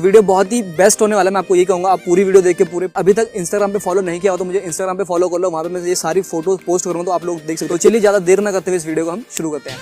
Video बहुत ही best होने वाला है, मैं आपको ये कहूंगा। आप पूरी वीडियो देख के पूरे, अभी तक इंस्टाग्राम पे फॉलो नहीं किया हो तो मुझे इंस्टाग्राम पे फॉलो कर लो, वहां पे मैं ये सारी फोटो पोस्ट करूंगा तो आप लोग देख सकते हो। चलिए ज्यादा देर ना करते हुए इस वीडियो को हम शुरू करते हैं।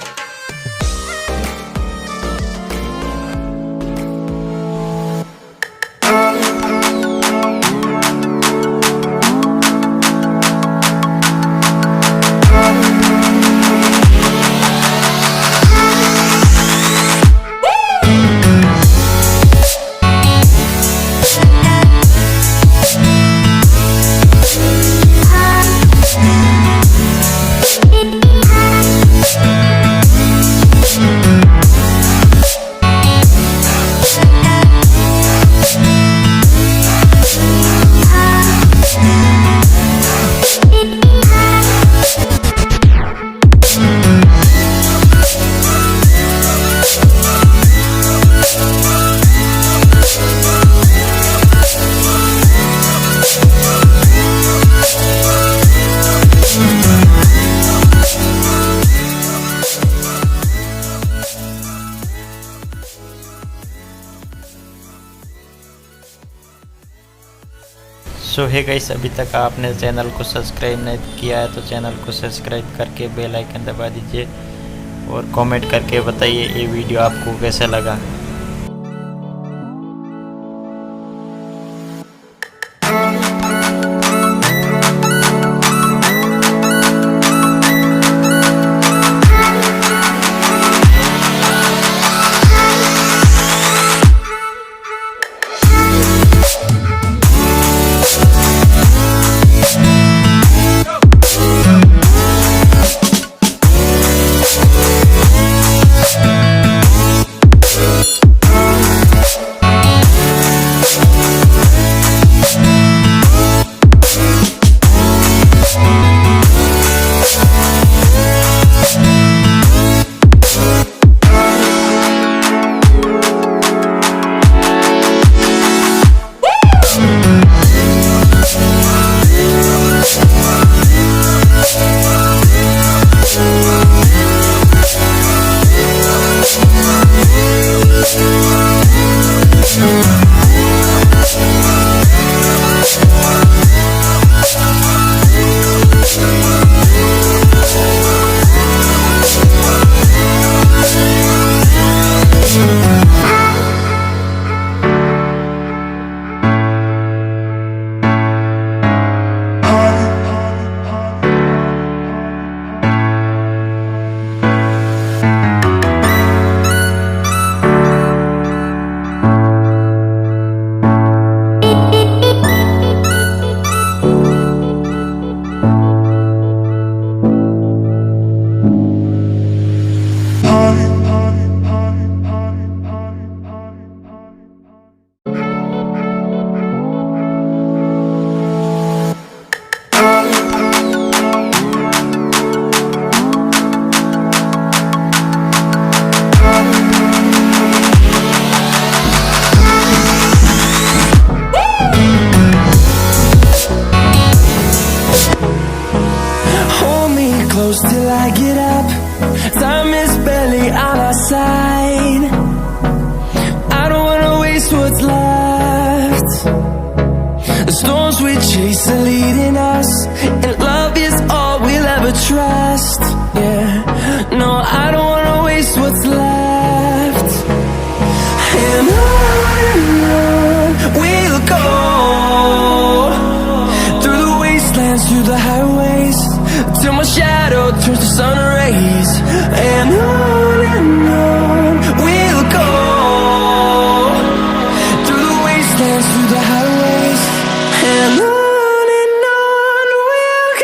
सो है गाइस, अभी तक आपने चैनल को सब्सक्राइब नहीं किया है तो चैनल को सब्सक्राइब करके बेल आइकन दबा दीजिए और कमेंट करके बताइए ये वीडियो आपको कैसा लगा। Till I get up, time is barely on our side. I don't wanna waste what's left. The storms we chase are leading us, and love is all we'll ever trust. Yeah, no, I don't wanna waste what's left. And on we'll go, through the wastelands, through the highways, till my shadow turns to sun rays. And on we'll go, through the wastelands, through the highways. And on we'll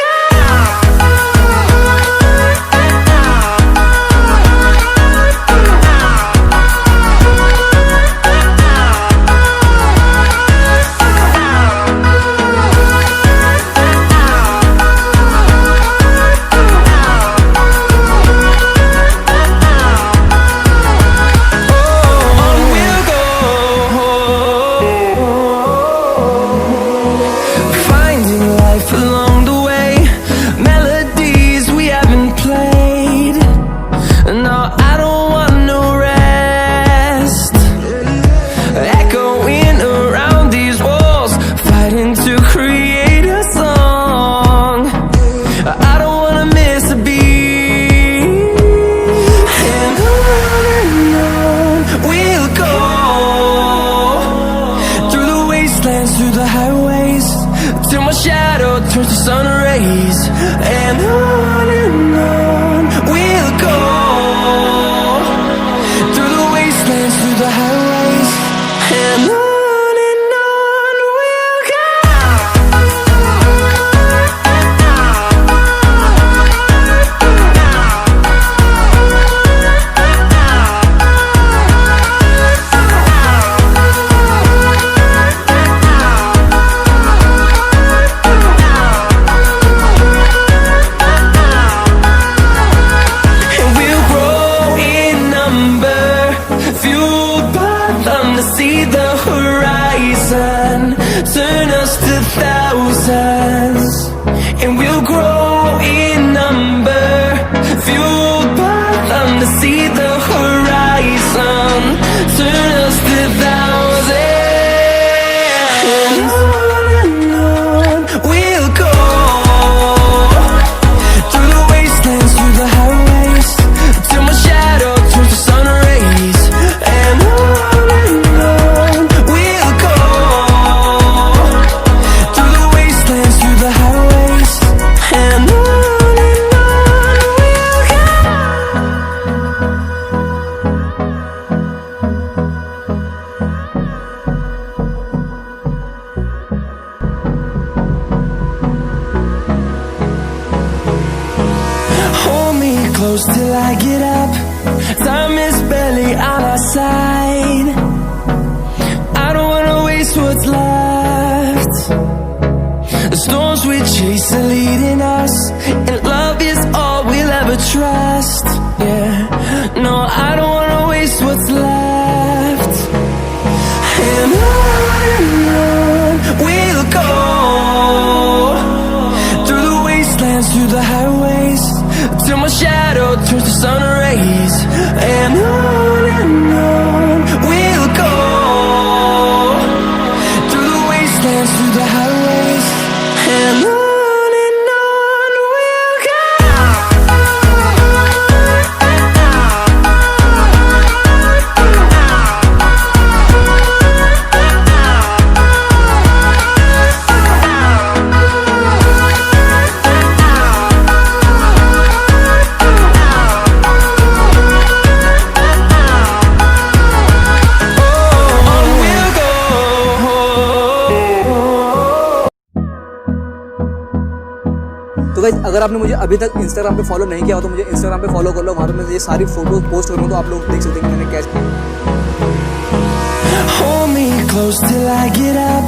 wastelands, through the highways, till my shadow turns to sun rays. And on we'll go, through the wastelands, through the highways, and on we'll go. Turn us to thousands, and we'll grow in number, fueled by them to see the horizon. Turn us to thousands, and on we'll go, through the wastelands, through the highways, till my shadow turns to sun rays. And on we'll go, through the wastelands, through the highways, and on we'll go. Hold me close till I get up. Time is barely on our side. I don't wanna waste what's left. The storms we chase are leading us, and love is all we'll ever trust. Yeah, no, I don't wanna waste what's left. And on we'll go, through the wastelands, through the highways, till my shadow turns to sun rays. And on we'll go, through the wastelands, through the highways, and on we'll go. तो guys अगर आपने मुझे अभी तक Instagram पे follow नहीं किया हो तो मुझे इंस्टाग्राम पे फॉलो कर लो, वहाँ पे मैं ये सारी फोटोज पोस्ट करूँगा तो आप लोग देख सकते हैं कि मैंने कैसे। Hold me close till I get up.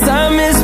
Time is